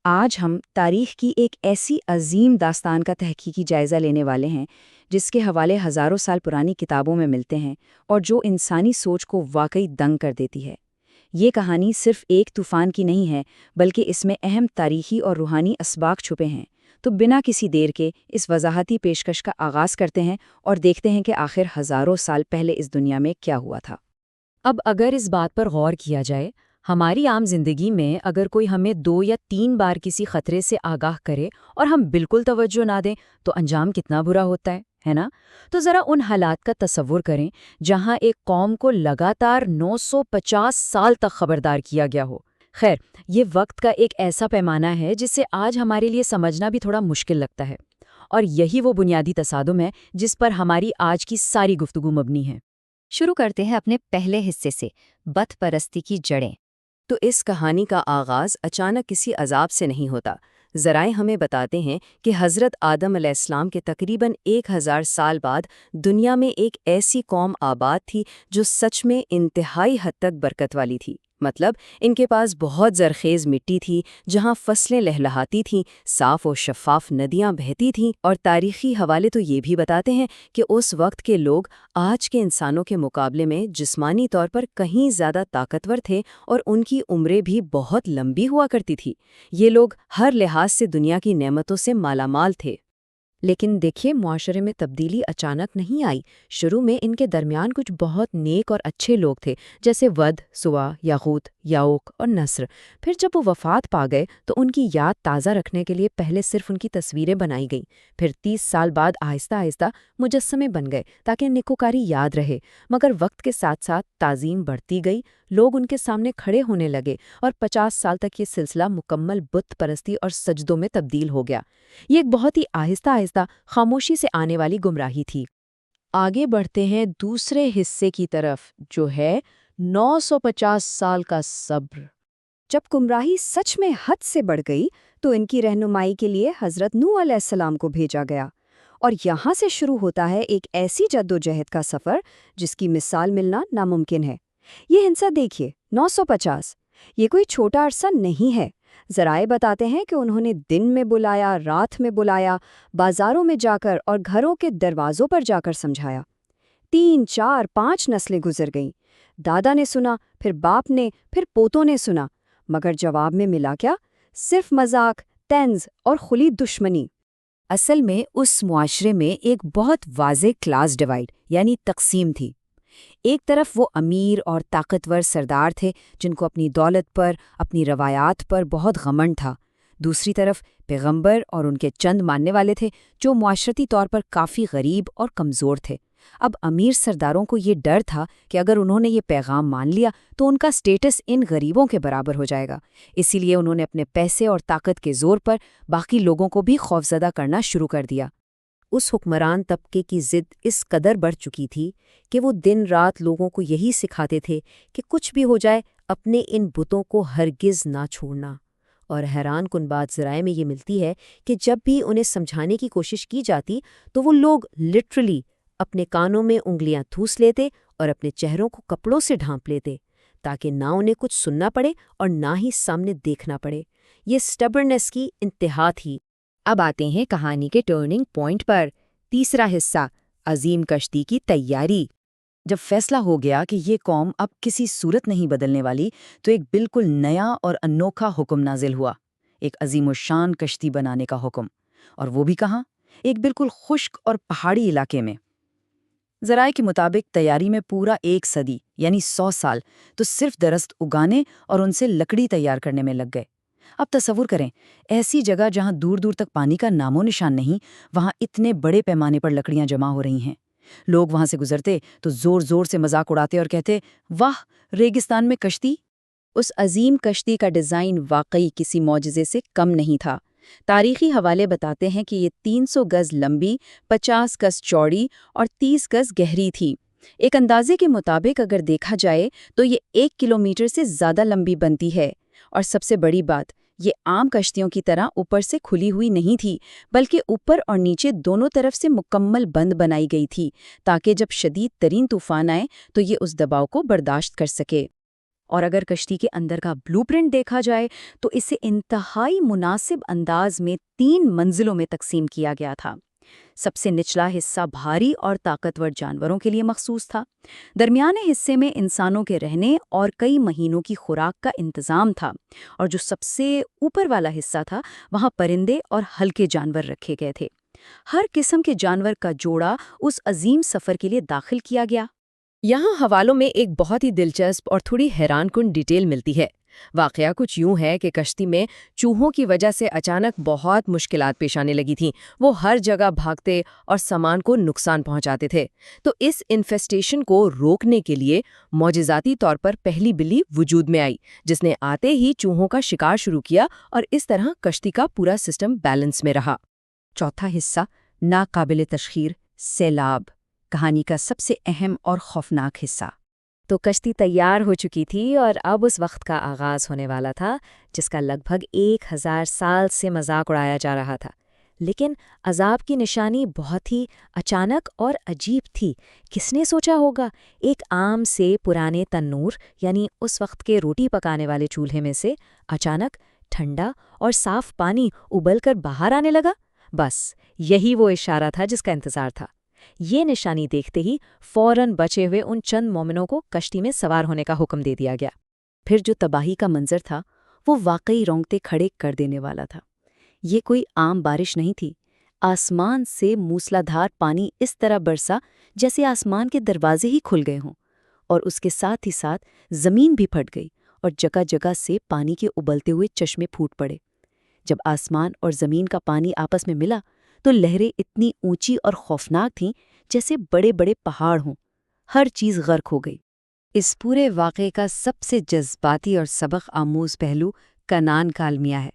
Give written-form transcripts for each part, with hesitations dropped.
آج ہم تاریخ کی ایک ایسی عظیم داستان کا تحقیقی جائزہ لینے والے ہیں جس کے حوالے ہزاروں سال پرانی کتابوں میں ملتے ہیں اور جو انسانی سوچ کو واقعی دنگ کر دیتی ہے۔ یہ کہانی صرف ایک طوفان کی نہیں ہے بلکہ اس میں اہم تاریخی اور روحانی اسباق چھپے ہیں۔ تو بنا کسی دیر کے اس وضاحتی پیشکش کا آغاز کرتے ہیں اور دیکھتے ہیں کہ آخر ہزاروں سال پہلے اس دنیا میں کیا ہوا تھا۔ اب اگر اس بات پر غور کیا جائے، ہماری عام زندگی میں اگر کوئی ہمیں 2 یا 3 بار کسی خطرے سے آگاہ کرے اور ہم بالکل توجہ نہ دیں تو انجام کتنا برا ہوتا ہے نا؟ تو ذرا ان حالات کا تصور کریں جہاں ایک قوم کو لگاتار 950 سال تک خبردار کیا گیا ہو۔ خیر، یہ وقت کا ایک ایسا پیمانہ ہے جسے آج ہمارے لیے سمجھنا بھی تھوڑا مشکل لگتا ہے، اور یہی وہ بنیادی تصادم ہے جس پر ہماری آج کی ساری گفتگو مبنی ہے۔ شروع کرتے ہیں اپنے پہلے حصے سے، بت پرستی کی جڑیں۔ تو اس کہانی کا آغاز اچانک کسی عذاب سے نہیں ہوتا۔ ذرائع ہمیں بتاتے ہیں کہ حضرت آدم علیہ السلام کے تقریباً 1000 سال بعد دنیا میں ایک ایسی قوم آباد تھی جو سچ میں انتہائی حد تک برکت والی تھی۔ مطلب ان کے پاس بہت زرخیز مٹی تھی جہاں فصلیں لہلہاتی تھیں، صاف و شفاف ندیاں بہتی تھیں، اور تاریخی حوالے تو یہ بھی بتاتے ہیں کہ اس وقت کے لوگ آج کے انسانوں کے مقابلے میں جسمانی طور پر کہیں زیادہ طاقتور تھے اور ان کی عمریں بھی بہت لمبی ہوا کرتی تھی۔ یہ لوگ ہر لحاظ سے دنیا کی نعمتوں سے مالا مال تھے۔ لیکن دیکھیے، معاشرے میں تبدیلی اچانک نہیں آئی۔ شروع میں ان کے درمیان کچھ بہت نیک اور اچھے لوگ تھے، جیسے ود، سوا، یاغوت، یاوق اور نصر۔ پھر جب وہ وفات پا گئے تو ان کی یاد تازہ رکھنے کے لیے پہلے صرف ان کی تصویریں بنائی گئیں، پھر 30 سال بعد آہستہ آہستہ مجسمے بن گئے تاکہ نیکوکاری یاد رہے۔ مگر وقت کے ساتھ ساتھ تعظیم بڑھتی گئی، لوگ ان کے سامنے کھڑے ہونے لگے، اور 50 سال تک یہ سلسلہ مکمل بت پرستی اور سجدوں میں تبدیل ہو گیا۔ یہ ایک بہت ہی آہستہ آہستہ خاموشی سے آنے والی گمراہی تھی۔ آگے بڑھتے ہیں دوسرے حصے کی طرف، جو ہے 950 سال کا صبر۔ جب گمراہی سچ میں حد سے بڑھ گئی تو ان کی رہنمائی کے لیے حضرت نوح علیہ السلام کو بھیجا گیا، اور یہاں سے شروع ہوتا ہے ایک ایسی جدوجہد کا سفر جس کی مثال ملنا ناممکن ہے۔ یہ ہنسا دیکھیے، 950، یہ کوئی چھوٹا عرصہ نہیں ہے۔ ذرائع بتاتے ہیں کہ انہوں نے دن میں بلایا، رات میں بلایا، بازاروں میں جا کر اور گھروں کے دروازوں پر جا کر سمجھایا۔ 3، 4، 5 نسلیں گزر گئیں۔ دادا نے سنا، پھر باپ نے، پھر پوتوں نے سنا، مگر جواب میں ملا کیا؟ صرف مذاق، طنز اور کھلی دشمنی۔ اصل میں اس معاشرے میں ایک بہت واضح کلاس ڈیوائیڈ یعنی تقسیم تھی۔ ایک طرف وہ امیر اور طاقتور سردار تھے جن کو اپنی دولت پر، اپنی روایات پر بہت گھمنڈ تھا۔ دوسری طرف پیغمبر اور ان کے چند ماننے والے تھے جو معاشرتی طور پر کافی غریب اور کمزور تھے۔ اب امیر سرداروں کو یہ ڈر تھا کہ اگر انہوں نے یہ پیغام مان لیا تو ان کا سٹیٹس ان غریبوں کے برابر ہو جائے گا، اسی لیے انہوں نے اپنے پیسے اور طاقت کے زور پر باقی لوگوں کو بھی خوفزدہ کرنا شروع کر دیا۔ اس حکمران طبقے کی ضد اس قدر بڑھ چکی تھی کہ وہ دن رات لوگوں کو یہی سکھاتے تھے کہ کچھ بھی ہو جائے اپنے ان بتوں کو ہرگز نہ چھوڑنا۔ اور حیران کن بات ذرائع میں یہ ملتی ہے کہ جب بھی انہیں سمجھانے کی کوشش کی جاتی تو وہ لوگ لٹرلی اپنے کانوں میں انگلیاں ٹھوس لیتے اور اپنے چہروں کو کپڑوں سے ڈھانپ لیتے تاکہ نہ انہیں کچھ سننا پڑے اور نہ ہی سامنے دیکھنا پڑے۔ یہ سٹبرنس کی انتہا تھی۔ اب آتے ہیں کہانی کے ٹرننگ پوائنٹ پر۔ تیسرا حصہ، عظیم کشتی کی تیاری۔ جب فیصلہ ہو گیا کہ یہ قوم اب کسی صورت نہیں بدلنے والی تو ایک بالکل نیا اور انوکھا حکم نازل ہوا، ایک عظیم الشان کشتی بنانے کا حکم۔ اور وہ بھی کہاں؟ ایک بالکل خشک اور پہاڑی علاقے میں۔ ذرائع کے مطابق تیاری میں پورا 1 صدی یعنی 100 سال تو صرف درخت اگانے اور ان سے لکڑی تیار کرنے میں لگ گئے۔ اب تصور کریں، ایسی جگہ جہاں دور دور تک پانی کا نام و نشان نہیں، وہاں اتنے بڑے پیمانے پر لکڑیاں جمع ہو رہی ہیں۔ لوگ وہاں سے گزرتے تو زور زور سے مذاق اڑاتے اور کہتے، واہ، ریگستان میں کشتی۔ اس عظیم کشتی کا ڈیزائن واقعی کسی معجزے سے کم نہیں تھا۔ تاریخی حوالے بتاتے ہیں کہ یہ 300 گز لمبی، 50 گز چوڑی اور 30 گز گہری تھی۔ ایک اندازے کے مطابق اگر دیکھا جائے تو یہ 1 کلومیٹر سے زیادہ لمبی بنتی ہے۔ اور سب سے بڑی بات، یہ عام کشتیوں کی طرح اوپر سے کھلی ہوئی نہیں تھی، بلکہ اوپر اور نیچے دونوں طرف سے مکمل بند بنائی گئی تھی تاکہ جب شدید ترین طوفان آئے تو یہ اس دباؤ کو برداشت کر سکے۔ اور اگر کشتی کے اندر کا بلو پرنٹ دیکھا جائے تو اسے انتہائی مناسب انداز میں 3 منزلوں میں تقسیم کیا گیا تھا۔ سب سے نچلا حصہ بھاری اور طاقتور جانوروں کے لیے مخصوص تھا، درمیانے حصے میں انسانوں کے رہنے اور کئی مہینوں کی خوراک کا انتظام تھا، اور جو سب سے اوپر والا حصہ تھا وہاں پرندے اور ہلکے جانور رکھے گئے تھے۔ ہر قسم کے جانور کا جوڑا اس عظیم سفر کے لیے داخل کیا گیا۔ یہاں حوالوں میں ایک بہت ہی دلچسپ اور تھوڑی حیران کن ڈیٹیل ملتی ہے۔ واقعہ کچھ یوں ہے کہ کشتی میں چوہوں کی وجہ سے اچانک بہت مشکلات پیش آنے لگی تھیں۔ وہ ہر جگہ بھاگتے اور سامان کو نقصان پہنچاتے تھے۔ تو اس انفیسٹیشن کو روکنے کے لیے معجزاتی طور پر پہلی بلی وجود میں آئی، جس نے آتے ہی چوہوں کا شکار شروع کیا، اور اس طرح کشتی کا پورا سسٹم بیلنس میں رہا۔ چوتھا حصہ، ناقابل تشخیر سیلاب، کہانی کا سب سے اہم اور خوفناک حصہ۔ تو کشتی تیار ہو چکی تھی اور اب اس وقت کا آغاز ہونے والا تھا جس کا لگ بھگ 1000 سال سے مذاق اڑایا جا رہا تھا۔ لیکن عذاب کی نشانی بہت ہی اچانک اور عجیب تھی۔ کس نے سوچا ہوگا ایک عام سے پرانے تنور یعنی اس وقت کے روٹی پکانے والے چولہے میں سے اچانک ٹھنڈا اور صاف پانی ابل کر باہر آنے لگا؟ بس یہی وہ اشارہ تھا جس کا انتظار تھا۔ یہ نشانی دیکھتے ہی فوراً بچے ہوئے ان چند مومنوں کو کشتی میں سوار ہونے کا حکم دے دیا گیا۔ پھر جو تباہی کا منظر تھا وہ واقعی رونگٹے کھڑے کر دینے والا تھا۔ یہ کوئی عام بارش نہیں تھی۔ آسمان سے موسلادھار پانی اس طرح برسا جیسے آسمان کے دروازے ہی کھل گئے ہوں، اور اس کے ساتھ ہی ساتھ زمین بھی پھٹ گئی اور جگہ جگہ سے پانی کے ابلتے ہوئے چشمے پھوٹ پڑے۔ جب آسمان اور زمین کا پانی آپس میں ملا تو لہریں اتنی اونچی اور خوفناک تھیں جیسے بڑے بڑے پہاڑ ہوں۔ ہر چیز غرق ہو گئی۔ اس پورے واقعے کا سب سے جذباتی اور سبق آموز پہلو کنعان کا المیہ ہے۔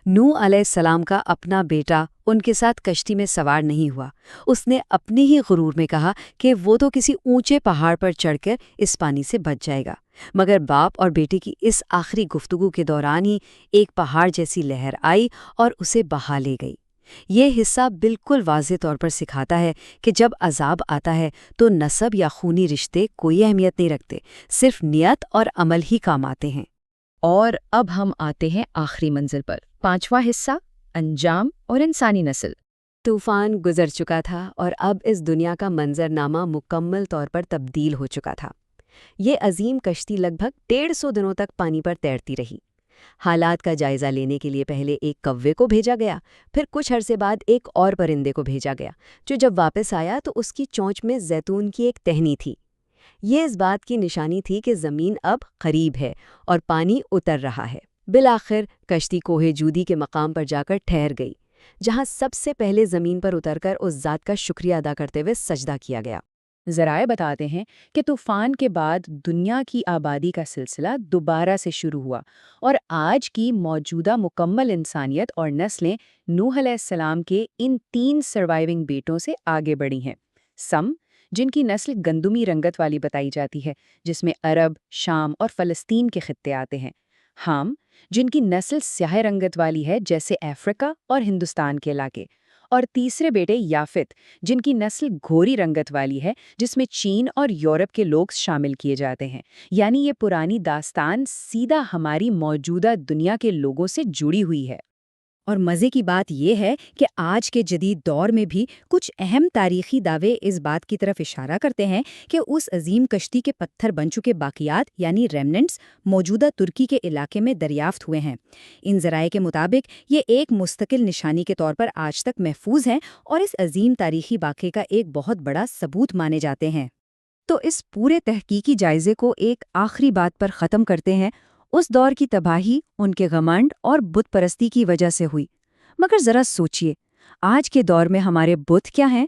نوح علیہ السلام کا اپنا بیٹا ان کے ساتھ کشتی میں سوار نہیں ہوا۔ اس نے اپنے ہی غرور میں کہا کہ وہ تو کسی اونچے پہاڑ پر چڑھ کر اس پانی سے بچ جائے گا، مگر باپ اور بیٹے کی اس آخری گفتگو کے دوران ہی ایک پہاڑ جیسی لہر آئی اور اسے بہا لے گئی۔ یہ حصہ بالکل واضح طور پر سکھاتا ہے کہ جب عذاب آتا ہے تو نسب یا خونی رشتے کوئی اہمیت نہیں رکھتے، صرف نیت اور عمل ہی کام آتے ہیں۔ اور اب ہم آتے ہیں آخری منزل پر، 5واں حصہ، انجام اور انسانی نسل۔ طوفان گزر چکا تھا اور اب اس دنیا کا منظرنامہ مکمل طور پر تبدیل ہو چکا تھا۔ یہ عظیم کشتی لگ بھگ 150 دنوں تک پانی پر تیرتی رہی۔ حالات کا جائزہ لینے کے لیے پہلے ایک کوے کو بھیجا گیا، پھر کچھ عرصے بعد ایک اور پرندے کو بھیجا گیا، جو جب واپس آیا تو اس کی چونچ میں زیتون کی ایک ٹہنی تھی۔ یہ اس بات کی نشانی تھی کہ زمین اب قریب ہے اور پانی اتر رہا ہے۔ بالآخر کشتی کوہ جودی کے مقام پر جا کر ٹھہر گئی، جہاں سب سے پہلے زمین پر اتر کر اس ذات کا شکریہ ادا کرتے ہوئے سجدہ کیا گیا۔ ذرائع بتاتے ہیں کہ طوفان کے بعد دنیا کی آبادی کا سلسلہ دوبارہ سے شروع ہوا، اور آج کی موجودہ مکمل انسانیت اور نسلیں نوح علیہ السلام کے ان 3 سروائیونگ بیٹوں سے آگے بڑھی ہیں۔ سم، جن کی نسل گندمی رنگت والی بتائی جاتی ہے، جس میں عرب، شام اور فلسطین کے خطے آتے ہیں۔ حام، جن کی نسل سیاہ رنگت والی ہے، جیسے افریقہ اور ہندوستان کے علاقے۔ اور تیسرے بیٹے یافت، جن کی نسل گھوری رنگت والی ہے، جس میں چین اور یورپ کے لوگ شامل کیے جاتے ہیں۔ یعنی یہ پرانی داستان سیدھا ہماری موجودہ دنیا کے لوگوں سے جڑی ہوئی ہے۔ اور مزے کی بات یہ ہے کہ آج کے جدید دور میں بھی کچھ اہم تاریخی دعوے اس بات کی طرف اشارہ کرتے ہیں کہ اس عظیم کشتی کے پتھر بن چکے باقیات یعنی ریمننٹس موجودہ ترکی کے علاقے میں دریافت ہوئے ہیں۔ ان ذرائع کے مطابق یہ ایک مستقل نشانی کے طور پر آج تک محفوظ ہیں اور اس عظیم تاریخی واقعے کا ایک بہت بڑا ثبوت مانے جاتے ہیں۔ تو اس پورے تحقیقی جائزے کو ایک آخری بات پر ختم کرتے ہیں۔ اس دور کی تباہی ان کے گھمنڈ اور بت پرستی کی وجہ سے ہوئی، مگر ذرا سوچئے، آج کے دور میں ہمارے بت کیا ہیں؟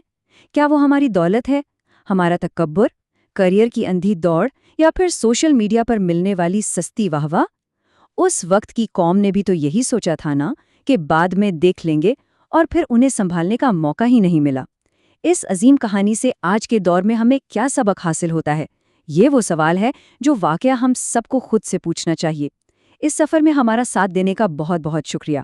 کیا وہ ہماری دولت ہے، ہمارا تکبر، کریئر کی اندھی دوڑ، یا پھر سوشل میڈیا پر ملنے والی سستی واہ؟ اس وقت کی قوم نے بھی تو یہی سوچا تھا نا کہ بعد میں دیکھ لیں گے، اور پھر انہیں سنبھالنے کا موقع ہی نہیں ملا۔ اس عظیم کہانی سے آج کے دور میں ہمیں کیا سبق حاصل ہوتا ہے؟ یہ وہ سوال ہے جو واقعہ ہم سب کو خود سے پوچھنا چاہیے۔ اس سفر میں ہمارا ساتھ دینے کا بہت بہت شکریہ۔